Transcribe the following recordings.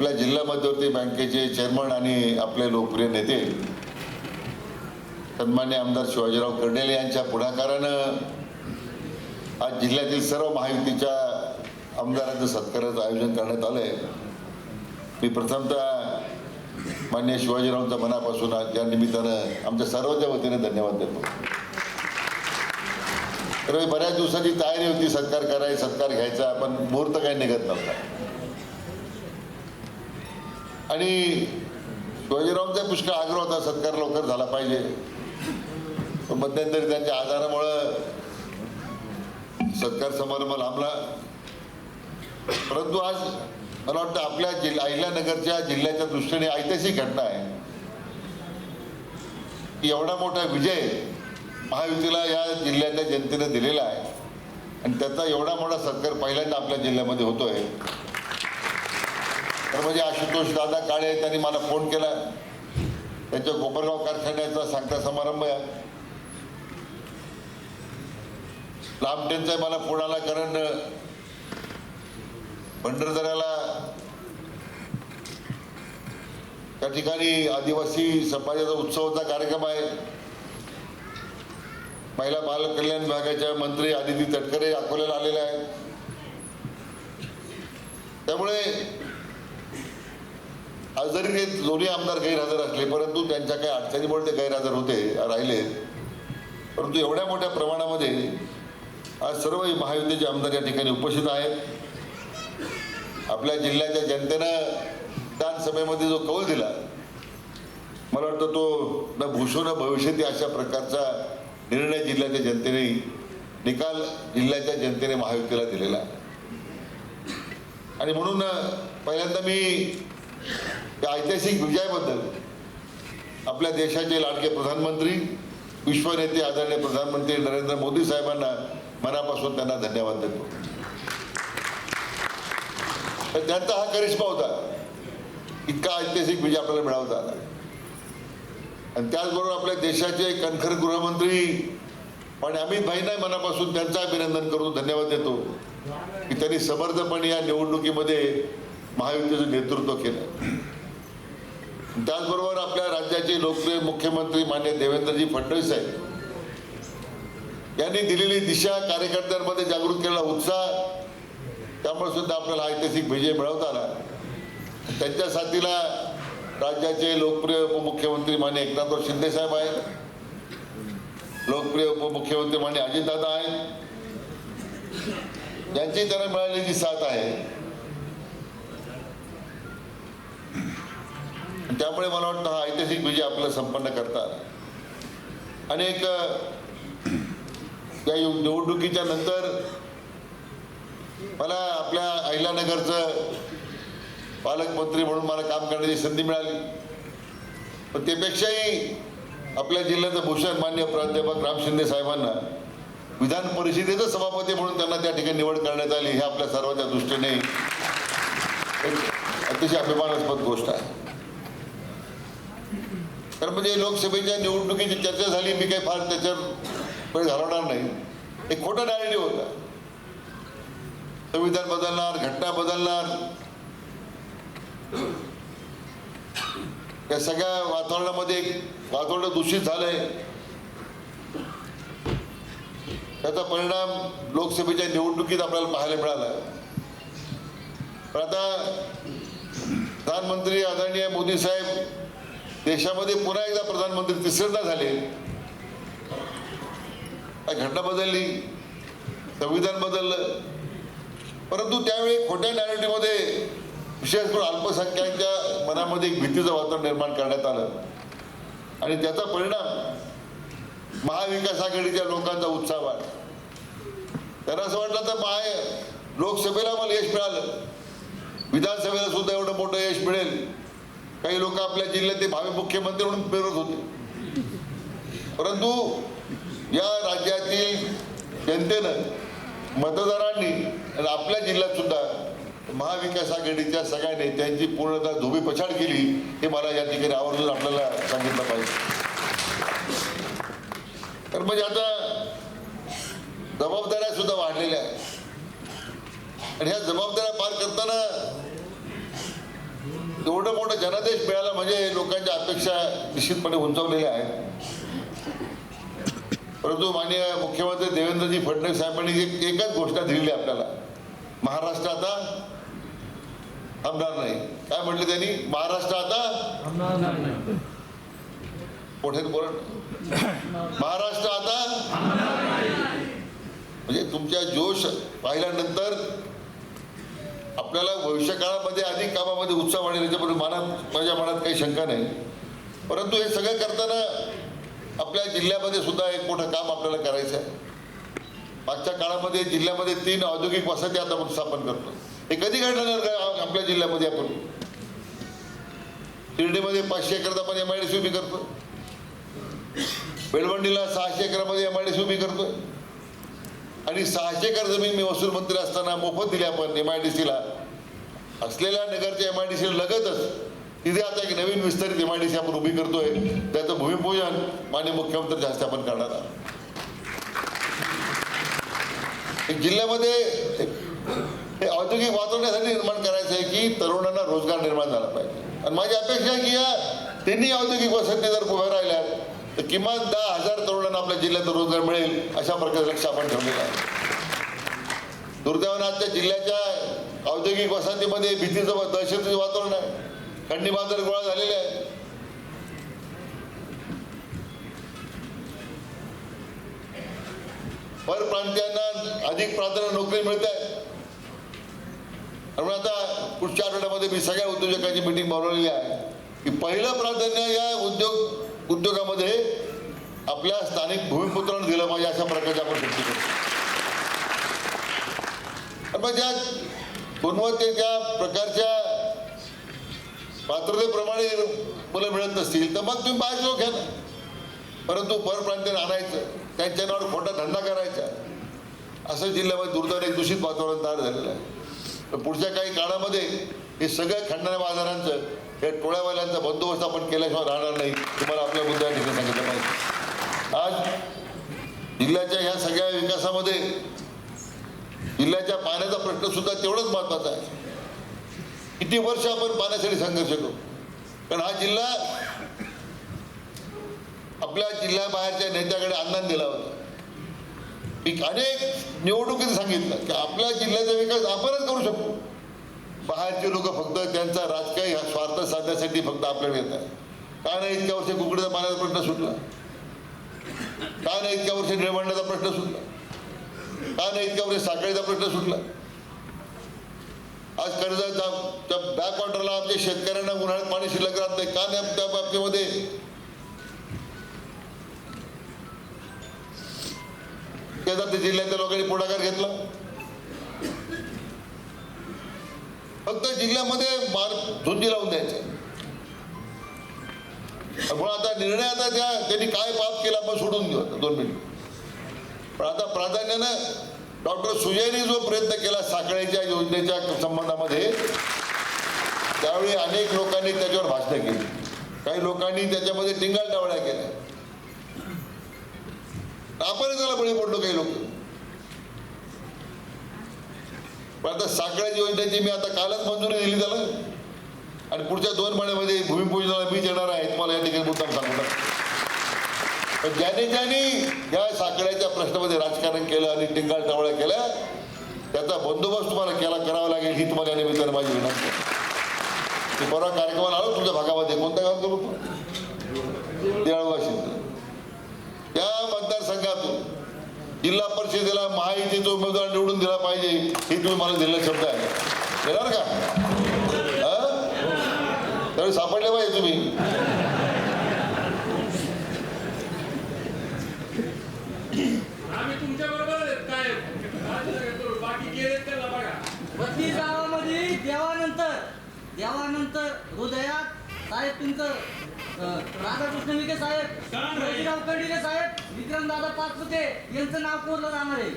आपल्या जिल्हा मध्यवर्ती बँकेचे चेअरमन आणि आपले लोकप्रिय नेते सन्मान्य आमदार शिवाजीराव कर्डिले यांच्या पुढाकारानं आज जिल्ह्यातील सर्व महायुतीच्या आमदारांचं सत्काराचं आयोजन करण्यात आलं आहे। मी प्रथमतः माननीय शिवाजीरावांच्या मनापासून आज या निमित्तानं आमच्या सर्वांच्या वतीने धन्यवाद देतो। तर बऱ्याच दिवसाची तयारी होती सत्कार करायचा, सत्कार घ्यायचा, पण मुहूर्त काही निघत नव्हता आणि शिवाजीरावांचा पुष्कळ आग्रह होता सत्कार लवकर झाला पाहिजे, पण मध्यंतरी त्यांच्या आजारामुळं सत्कार समारंभ लांबला। परंतु आज मला वाटतं आपल्या अहिल्यानगरच्या जिल्ह्याच्या दृष्टीने ऐतिहासिक घटना आहे की एवढा मोठा विजय महायुतीला या जिल्ह्याच्या जनतेने दिलेला आहे आणि त्याचा एवढा मोठा सत्कार पहिल्यांदा आपल्या जिल्ह्यामध्ये होतोय। तर म्हणजे आशुतोष दादा काळे त्यांनी मला फोन केला, त्यांच्या कोपरगाव कारखान्याचा सांगता समारंभ आहे, लांबटेंचा मला फोन आला कारण भंडारदऱ्याला त्या ठिकाणी आदिवासी समाजाचा उत्सवाचा कार्यक्रम आहे। महिला बाल कल्याण विभागाच्या मंत्री आदिती तटकरे अकोल्याला आलेल्या आहेत, त्यामुळे आज जरी ते दोन्ही आमदार गैरहजर असले परंतु त्यांच्या काही अडचणीमुळे ते गैरहजर राहिले, परंतु एवढ्या मोठ्या प्रमाणामध्ये आज सर्व महायुतीचे आमदार या ठिकाणी उपस्थित आहेत। आपल्या जिल्ह्याच्या जनतेनं विधानसभेमध्ये जो कौल दिला, मला वाटतं तो न भूषो न भविष्यती अशा प्रकारचा निर्णय जिल्ह्याच्या जनतेने, निकाल जिल्ह्याच्या जनतेने महायुतीला दिलेला आहे। आणि म्हणून पहिल्यांदा मी या ऐतिहासिक विजयाबद्दल आपल्या देशाचे लाडके प्रधानमंत्री, विश्वनेते आदरणीय प्रधानमंत्री नरेंद्र मोदी साहेबांना मनापासून त्यांना धन्यवाद देतो। तर त्यांचा हा करिश्मा होता, इतका ऐतिहासिक विजय आपल्याला मिळवता आला। आणि त्याचबरोबर आपल्या देशाचे कणखर गृहमंत्री आणि अमित भाईंना मनापासून त्यांचं अभिनंदन करून धन्यवाद देतो की त्यांनी समर्थपणे या निवडणुकीमध्ये महायुतीचं नेतृत्व केलं। त्याचबरोबर आपल्या राज्याचे लोकप्रिय मुख्यमंत्री माननीय देवेंद्रजी फडणवीस साहेब यांनी दिलेली दिशा, कार्यकर्त्यांमध्ये जागृत केलेला उत्साह, त्यामुळे सुद्धा आपल्याला ऐतिहासिक विजय मिळवता आला। त्यांच्या साथीला राज्याचे लोकप्रिय उपमुख्यमंत्री माननीय एकनाथराव शिंदे साहेब आहेत, लोकप्रिय उपमुख्यमंत्री माननीय अजितदादा आहेत, यांची त्यांना मिळालेली साथ आहे। त्यामुळे मला वाटतं हा ऐतिहासिक विजय आपल्याला संपन्न करतात। अनेक या निवडणुकीच्या नंतर मला आपल्या अहिल्यानगरचं पालकमंत्री म्हणून मला काम करण्याची संधी मिळाली, पण त्यापेक्षाही आपल्या जिल्ह्याचं भूषण माननीय प्राध्यापक राम शिंदे साहेबांना विधान परिषदेचं सभापती म्हणून त्यांना त्या ठिकाणी निवड करण्यात आली, हे आपल्या सर्वांच्या दृष्टीने अतिशय अभिमानास्पद गोष्ट आहे। तर म्हणजे लोकसभेच्या निवडणुकीची चर्चा झाली, मी काही फार त्याच्यावर वेळ घालवणार नाही। एक खोटा नॅरेटिव्ह होता, संविधान बदलणार, घटना बदलणार, या सगळ्या वातावरणामध्ये वातावरण दूषित झालंय, त्याचा परिणाम लोकसभेच्या निवडणुकीत आपल्याला पाहायला मिळाला। पण आता प्रधानमंत्री आदरणीय मोदी साहेब देशामध्ये पुन्हा एकदा प्रधानमंत्री तिसऱ्यांदा झाले, घटना बदलली, संविधान बदललं, परंतु त्यावेळी खोट्या नॅरेटिव्हमध्ये विशेष करून अल्पसंख्याकांच्या मनामध्ये एक भीतीचं वातावरण निर्माण करण्यात आलं आणि त्याचा परिणाम महाविकास आघाडीच्या लोकांचा उत्साह वाढला। त्यांना असं वाटलं तर लोकसभेला मला यश मिळालं, विधानसभेला सुद्धा एवढं मोठं यश मिळेल। काही लोक आपल्या जिल्ह्यात ते भावी मुख्यमंत्री म्हणून प्रेरत होते, परंतु या राज्यातील जनतेनं, मतदारांनी आणि आपल्या जिल्ह्यात सुद्धा महाविकास आघाडीच्या सगळ्या नेत्यांची पूर्णतः धोबी पछाड केली, हे मला या ठिकाणी आवर्जून आपल्याला सांगितलं पाहिजे। तर म्हणजे आता जबाबदाऱ्या सुद्धा वाढलेल्या आहेत आणि ह्या जबाबदाऱ्या पार करताना एवढं मोठं जनादेश मिळाला म्हणजे लोकांच्या अपेक्षा निश्चितपणे उंचावलेल्या आहेत. परंतु माननीय मुख्यमंत्री देवेंद्रजी फडणवीस साहेबांनी एकच घोषणा दिलेली आपल्याला, महाराष्ट्र आता थांबणार नाही. काय म्हटलं त्यांनी? महाराष्ट्र आता थांबणार नाही. मोठे बोला, महाराष्ट्र आता म्हणजे तुमच्या जोश पाहिल्यानंतर आपल्याला भविष्य काळामध्ये अधिक कामामध्ये उत्साह वाढेल याच्याबरोबर माझ्या मनात काही शंका नाही. परंतु हे सगळं करताना आपल्या जिल्ह्यामध्ये सुद्धा एक मोठं काम आपल्याला करायचं आहे. मागच्या काळामध्ये जिल्ह्यामध्ये 3 औद्योगिक वसाहती आता आपण स्थापन करतो. हे कधी घडणार आपल्या जिल्ह्यामध्ये? आपण शिर्डीमध्ये 500 एकरात आपण MIDC उभी करतो, बेळवंडीला 600 एकरामध्ये MIDC उभी करतोय आणि 600 एकर जमीन मी महसूल मंत्री असताना मोफत दिली आपण MIDCला. असलेल्या नगरच्या MIDC लगतच तिथे आता एक नवीन विस्तारित MIDC आपण उभी करतोय. त्याचं भूमिपूजन माननीय मुख्यमंत्र्यांच्या हस्ते आपण करणार आहोत. जिल्ह्यामध्ये हे औद्योगिक वातावरणासाठी निर्माण करायचं आहे की तरुणांना रोजगार निर्माण झाला पाहिजे. आणि माझी अपेक्षा आहे की या तिन्ही औद्योगिक वसाहती जर उभ्या राहिल्या तर किमान 10,000 तरुणांना आपल्या जिल्ह्यात रोजगार मिळेल अशा प्रकारचं लक्ष आपण ठेवलेलं आहे. दुर्दैवानं आजच्या जिल्ह्याच्या औद्योगिक वसाहतीमध्ये भीतीचं दहशतीचं वातावरण आहे. खंडी बाजार गोळा झालेले आहे. परप्रांतीयांना अधिक प्राधान्य नोकरी मिळत आहे. त्यामुळे आता पुढच्या आठवड्यामध्ये मी सगळ्या उद्योजकांची मीटिंग बोलवलेली आहे की पहिलं प्राधान्य या उद्योगामध्ये आपल्या स्थानिक भूमिपुत्रांना दिलं पाहिजे अशा प्रकारचे आपण कृती करतो. मग ज्या गुणवत्तेच्या प्रकारच्या पात्रतेप्रमाणे मुलं मिळत नसतील तर मग तुम्ही बाहेर लोक घ्या ना. परंतु परप्रांतीयांना आणायचं, त्यांच्या नावावर खोटा धंदा करायचा, असं जिल्ह्यामध्ये दुर्दैवाने एक दूषित वातावरण तयार झालेलं आहे. पुढच्या काही काळामध्ये हे सगळ्या खंडण्या बाजारांचं, हे टोळ्यावाल्यांचा बंदोबस्त आपण केल्याशिवाय राहणार नाही. तुम्हाला आपल्या मुद्द्या ठिकाणी सांगितलं पाहिजे. आज जिल्ह्याच्या ह्या सगळ्या विकासामध्ये जिल्ह्याच्या पाण्याचा प्रश्न सुद्धा तेवढाच महत्वाचा आहे. किती वर्ष आपण पाण्यासाठी संघर्ष करू, कारण हा जिल्हा आपल्या जिल्ह्याबाहेरच्या नेत्याकडे अंदाज दिला होता. मी अनेक निवडणुकीत सांगितलं की आपल्या जिल्ह्याचा विकास आपणच करू शकतो. बाहेरचे लोक फक्त त्यांचा राजकीय स्वार्थ साधण्यासाठी फक्त आपल्याला येतात. का नाही इतक्या वर्ष कुकडीचा पाण्याचा प्रश्न सुटला? का नाही इतक्या वर्ष निळवंड्याचा प्रश्न सुटला? का नाही इतक्या वर्ष साखळीचा प्रश्न सुटला? आज कर्जतच्या बॅकवॉटरला आमच्या शेतकऱ्यांना उन्हाळ्यात पाणी शिल्लक राहत नाही. का नाही त्या बाबतीमध्ये जिल्ह्यातल्या लोकांनी पुढाकार घेतला? फक्त जिल्ह्यामध्ये झुंजी लावून द्यायचे. म्हणून आता निर्णय आता त्यांनी काय पाप केला आपण सोडून देऊ 2 मिनिट. पण आता प्राधान्यानं डॉक्टर सुजयनी जो प्रयत्न केला साखळीच्या योजनेच्या संबंधामध्ये, त्यावेळी अनेक लोकांनी त्याच्यावर भाषणं केली, काही लोकांनी त्याच्यामध्ये टिंगलटावळ्या केल्या. आपण त्याला बळी पडलो काही लोक. पण आता साखळ्याच्या योजनेची मी आता कालच मंजुरी दिली त्याला आणि पुढच्या 2 महिन्यामध्ये भूमिपूजनाला मी येणार आहे. तुम्हाला या ठिकाणी मुद्दाम सांगतो. पण ज्यांनी या साखळ्याच्या प्रश्नामध्ये राजकारण केलं आणि टिंगलटावळ्या केल्या, त्याचा बंदोबस्त तुम्हाला करावा लागेल ही तुम्हाला या निमित्तानं माझी विनंती आहे. मी परवा कार्यक्रमाला आलो तुमच्या भागामध्ये. कोणत्या गावात करू? देवळवाशी. त्या मतदारसंघातून जिल्हा परिषदेला महायुतीचा उमेदवार निवडून दिला पाहिजे हे तुम्ही मला दिलेला शब्द आहे. देणार का? त्यावेळी सापडले पाहिजे तुम्ही. गावामध्ये देवानंतर हृदयात साहेब तुमचं राधाकृष्ण विखे साहेब, रोजीराव कर्डिले साहेब, विक्रमदादा पाचपुते यांचं नाव कोरलं जाणार आहे.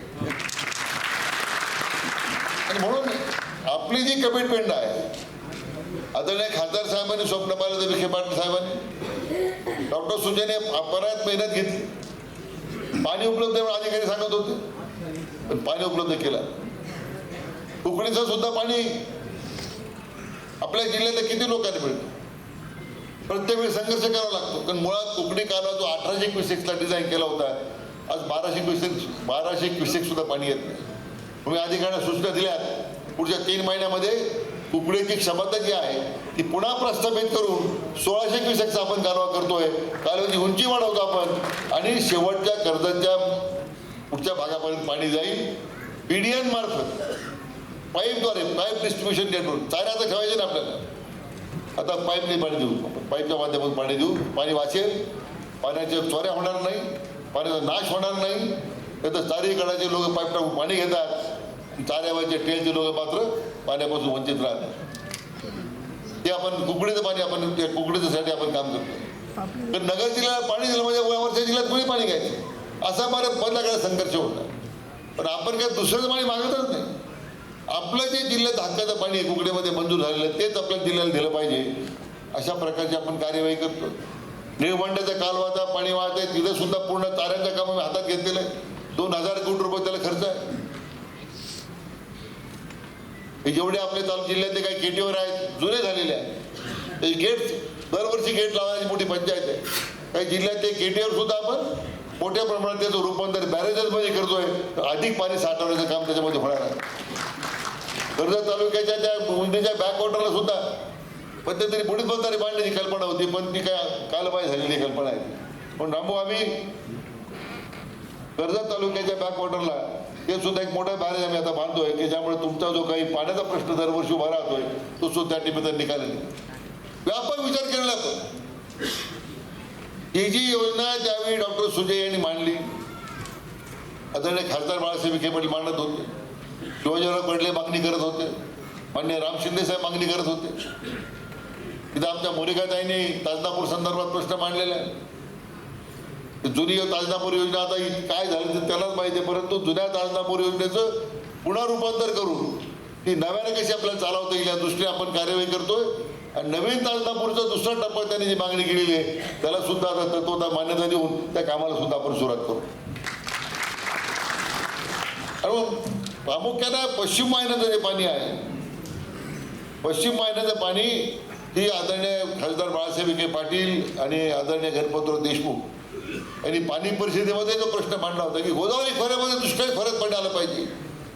आणि म्हणून आपली जी कमिटमेंट आहे, आदरणीय खासदार साहेबांनी स्वप्न पाहिलं तर विखे पाटील साहेबांनी, डॉक्टर सुजयने बऱ्याच मेहनत घेतली. पाणी उपलब्ध अधिकारी सांगत होते, पण पाणी उपलब्ध केलं. कुकडीचं सुद्धा पाणी आपल्या जिल्ह्यातल्या किती लोकांना मिळतं? प्रत्येक वेळी संघर्ष करावा लागतो. कारण मुळात कोकणी कालवा जो 1800 क्युसेक्सला डिझाईन केला होता, आज 1200 क्युसेक सुद्धा पाणी येत नाही. तुम्ही अधिकाऱ्यांना सूचना दिल्यात पुढच्या 3 महिन्यामध्ये कुकडेची क्षमता जी आहे ती पुन्हा प्रस्थापित करून 1600 क्युसेकचा आपण कालवा करतोय. कालव्याची उंची वाढवतो आपण आणि शेवटच्या कर्जतच्या पुढच्या भागापर्यंत पाणी जाईल. पीडीएन मार्फत पाईपद्वारे, पाईप डिस्ट्रीब्युशन नेटवर्क चाऱ्याचं ठेवायचे ना आपल्याला. आता पाईपने पाणी देऊ, पाईपच्या माध्यमातून पाणी देऊ. पाणी वाचेल, पाण्याच्या चोऱ्या होणार नाही, पाण्याचा नाश होणार नाही. तर चारीकडाचे लोक पाईप टाकून पाणी घेतात, चाऱ्यावरचे टेलचे लोक मात्र पाण्यापासून वंचित राहतात. ते आपण कुकडीचं पाणी, आपण त्या कुकडीच्यासाठी आपण काम करतो. तर नगर जिल्ह्याला पाणी दिलं म्हणजे वरच्या जिल्ह्यात कोणी पाणी घ्यायचं असा मला पहिल्याकडे संघर्ष होता. पण आपण काय दुसरंच पाणी मागतच नाही. आपलं जे जिल्ह्यात हक्काचं पाणी कुकडेमध्ये मंजूर झालेलं तेच आपल्या जिल्ह्याला दिलं पाहिजे, अशा प्रकारची आपण कार्यवाही करतो. निळवंड्याचा कालवाचा पाणी वाहत आहे, तिथं सुद्धा पूर्ण चाऱ्यांचं काम आम्ही हातात घेतलेलं आहे. 2000 कोटी रुपये त्याला खर्च आहे. हे जेवढे आपले जिल्ह्यातले काही गेटीवर आहेत जुने झालेले आहेत, ते गेट दरवर्षी गेट लावण्याची मोठी पंचायत आहे. काही जिल्ह्यात ते गेटीवर सुद्धा आपण मोठ्या प्रमाणात त्याचं रूपांतर बॅरेजेसमध्ये करतोय. अधिक पाणी साठवण्याचं काम त्याच्यामध्ये होणार आहे. कर्जत तालुक्याच्या त्या उंदीच्या बॅकवॉटरला सुद्धा मध्यंतरी बुडीत बंधारे बांधण्याची कल्पना होती, पण ती काय कालबाह्य झालेली कल्पना आहे. पण रामभाऊ आम्ही कर्जत तालुक्याच्या बॅकवॉटरला ते सुद्धा एक मोठा बॅरेज आम्ही आता बांधतोय की ज्यामुळे तुमचा जो काही पाण्याचा प्रश्न दरवर्षी उभा राहतोय तो सुद्धा त्या निमित्ताने निकालेल. व्यापक विचार केला जातो. ही जी योजना त्यावेळी डॉक्टर सुजय यांनी मांडली, आदरणीय खासदार बाळासाहेब विखे पाटील मांडत होते, शिवाजीराव कडले मागणी करत होते, माननीय राम शिंदे साहेब मागणी करत होते. तिथं आमच्या मोनिकाताईंनी ताजनापूर संदर्भात प्रश्न मांडलेला आहे. जुनी ताजनापूर योजना आता काय झालं तर त्यालाच माहिती आहे, परंतु जुन्या ताजनापूर योजनेचं पुन्हा रूपांतर करून ती नव्याने कशी आपल्याला चालवता येईल या दृष्टीने आपण कार्यवाही करतोय. आणि नवीन ताजनापूरचा दुसरा टप्पा त्यांनी जी मागणी केलेली आहे त्याला सुद्धा आता तत्वता मान्यता देऊन त्या कामाला सुद्धा आपण सुरुवात करू. आणि प्रामुख्याने पश्चिम वाहिन्याचं जे पाणी आहे, पश्चिम वाहिन्याचं पाणी ही आदरणीय खासदार बाळासाहेब विखे पाटील आणि आदरणीय गणपतराव देशमुख यांनी पाणी परिषदेमध्ये जो प्रश्न मांडला होता की गोदावरी खोऱ्यामध्ये दुष्काळी खोऱ्यात पाणी आलं पाहिजे,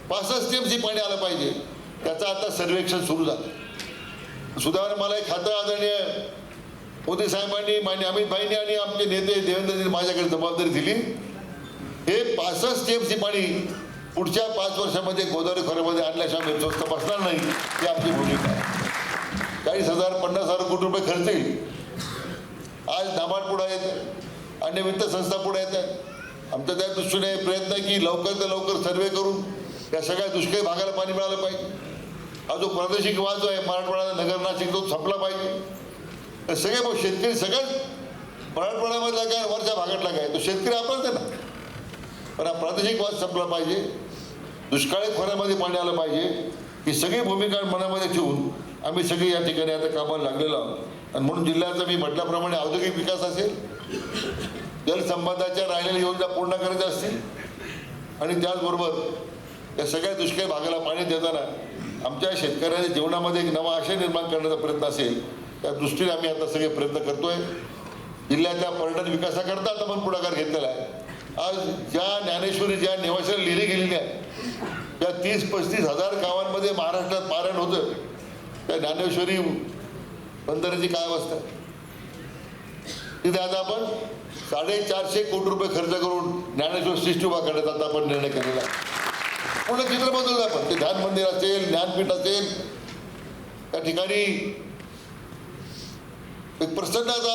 65 TMC पाणी आलं पाहिजे, त्याचं आता सर्वेक्षण सुरू झालं. सुदैवाने मला एक खातं आदरणीय मोदी साहेबांनी, मान्य अमित भाईंनी आणि आमचे नेते देवेंद्रजींनी माझ्याकडे जबाबदारी दिली. हे 65 TMC पाणी पुढच्या 5 वर्षामध्ये गोदावरी खोऱ्यामध्ये आणल्याशिवाय स्वस्त बसणार नाही, ही आमची भूमिका आहे. 40,000 50,000 कोटी रुपये खर्च येईल. आज नाबार्ड पुढे आहेत, अन्य वित्त संस्था पुढे येत आहेत. आमचा त्या दृष्टीने प्रयत्न आहे की लवकर लवकर सर्वे करून या सगळ्या दुष्काळी भागाला पाणी मिळालं पाहिजे. हा जो प्रादेशिक वाद जो आहे मराठवाडा नगर नाशिक तो संपला पाहिजे. सगळे शेतकरी सगळ्याच मराठवाड्यामधला काय वरच्या भागातला काय तो शेतकरी आपणच आहे ना, पण हा प्रादेशिक वाद संपला पाहिजे, दुष्काळी खोऱ्यामध्ये पाणी आलं पाहिजे. ही सगळी भूमिका मनामध्ये ठेवून आम्ही सगळी या ठिकाणी आता कामाला लागलेलो आहोत. आणि म्हणून जिल्ह्याचा मी म्हटल्याप्रमाणे औद्योगिक विकास असेल, जलसंबंधाच्या राहिलेल्या योजना पूर्ण करायच्या असतील आणि त्याचबरोबर या सगळ्या दुष्काळी भागाला पाणी देताना आमच्या शेतकऱ्यांच्या जीवनामध्ये एक नवा आशय निर्माण करण्याचा प्रयत्न असेल, त्या दृष्टीने आम्ही आता सगळे प्रयत्न करतोय. जिल्ह्याच्या पर्यटन विकासाकरता आता आपण पुढाकार घेतलेला आहे. आज ज्या ज्ञानेश्वरी ज्या निवासाला लिहिली गेलेली आहे त्या 30-35 हजार गावांमध्ये महाराष्ट्रात पारायण होतं, त्या ज्ञानेश्वरी बंदराची काय अवस्था आहे. तिथे आता आपण 450 कोटी रुपये खर्च करून ज्ञानेश्वर सृष्टी उभा करण्याचा आता आपण निर्णय केलेला आहे. पूर्ण चित्र बदललं आपण. ते ध्यान मंदिर असेल, ज्ञानपीठ असेल, त्या ठिकाणी एक प्रसन्नाचा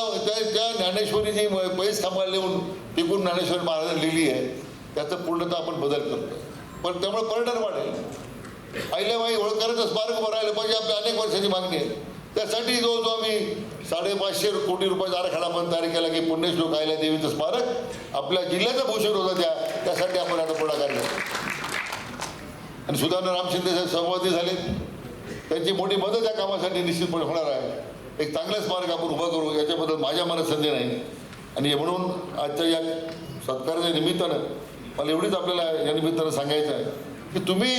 त्या ज्ञानेश्वरीची पैस थांबायला लिहून टिकून ज्ञानेश्वरी महाराजांनी लिहिली आहे त्याचं पूर्णतः आपण बदल करतो. पण त्यामुळे पर्यटन वाढेल. अहिल्याबाई होळकरांचं स्मारक उभं राहिलं पाहिजे, आपल्या अनेक वर्षाची मागणी आहे. त्यासाठी जो आम्ही 550 कोटी रुपयाचा आराखडा पण तयार केला की पुण्यश्लोक अहिल्या देवीचं स्मारक आपल्या जिल्ह्याचं भूषण होतं त्यासाठी आपण आता पुढाकार घेतो. आणि सुधारणा राम शिंदे साहेब सहभागी झाले, त्यांची मोठी मदत या कामासाठी निश्चितपणे होणार आहे. एक चांगलं स्मारक आपण उभं करू याच्याबद्दल माझ्या मनात संधी नाही. आणि म्हणून आजच्या या सत्काराच्या निमित्तानं मला एवढीच आपल्याला या निमित्तानं सांगायचं आहे की तुम्ही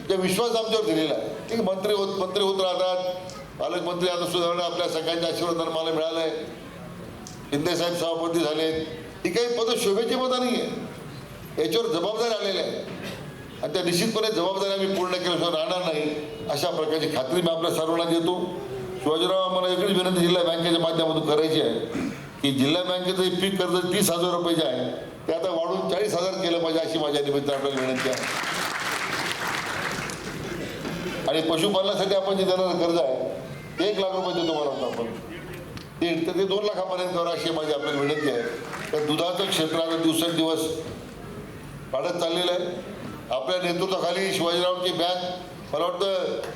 जे विश्वास आमच्यावर दिलेला आहे, की मंत्री होत राहतात, पालकमंत्री आता सुधारणा आपल्या सगळ्यांच्या आशीर्वादाने मला मिळालंय. शिंदे साहेब सभापती झालेत. ही काही पदं शोभेची पदं नाही आहे, याच्यावर जबाबदारी आलेल्या आहे आणि त्या निश्चितपणे जबाबदारी आम्ही पूर्ण केल्याशिवाय राहणार नाही अशा प्रकारची खात्री मी आपल्या सर्वांना देतो. शिवाजीराव, आम्हाला एकच विनंती जिल्हा बँकेच्या माध्यमातून करायची आहे की जिल्हा बँकेचं हे पीक कर्ज 30,000 रुपये जे आहे ते आता वाढून 40,000 केलं पाहिजे अशी माझ्या निमित्त आपल्याला विनंती आहे. आणि पशुपालनासाठी आपण जे देणारं कर्ज आहे ते 1 लाख रुपये देतो मला आपण ते 2 लाखापर्यंत करा अशी माझी आपल्याला विनंती आहे. तर दुधाचं क्षेत्र आता दिवसेंदिवस वाढत चाललेलं आहे. आपल्या नेतृत्वाखाली शिवाजीरावांची बँक मला वाटतं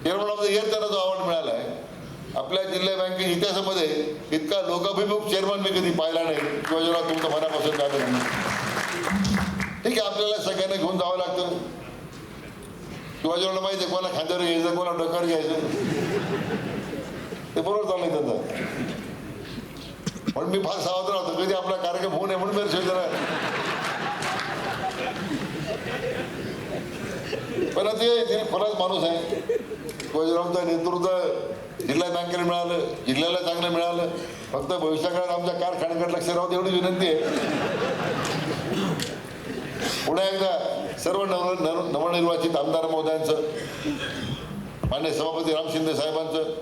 चेअरमन ऑफ द इयर त्यांना जो अवॉर्ड मिळाला आहे. आपल्या जिल्हा बँकेच्या इतिहासामध्ये इतका लोकाभिमुख चेअरमन मी कधी पाहिला नाही. शिवाजीराव, तुमचं मनापासून काय ठीक आहे. आपल्याला सगळ्यांना घेऊन जावं लागतं. शिवाजीरावला माहिती आहे कोणा खांद्यावर घ्यायचं कोणा डोक्यावर घ्यायचं ते बरोबर चाललंय त्यांचं. पण मी फार सावध राहतो कधी आपला कार्यक्रम होऊ नये म्हणून मी शिवाजीराव पण ते खराच माणूस आहे. शिवाजीरावांचं नेतृत्व जिल्हा बँकेला मिळालं, जिल्ह्याला चांगलं मिळालं. फक्त भविष्याकाळात आमच्या कारखान्याकडे लक्ष राहू एवढी विनंती आहे. पुन्हा एकदा सर्व नवनिर्वाचित आमदार महोदयांचं, मान्य सभापती राम शिंदे साहेबांचं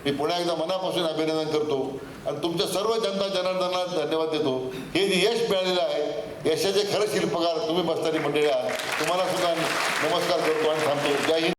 मी पुन्हा एकदा मनापासून अभिनंदन करतो आणि तुमच्या सर्व जनता जनार्दनाला धन्यवाद देतो. हे जे यश मिळालेलं आहे यशाचे खरं शिल्पकार तुम्ही बसणारी मंडळी आहात. तुम्हाला सुद्धा नमस्कार करतो आणि थांबतो. जय हिंद.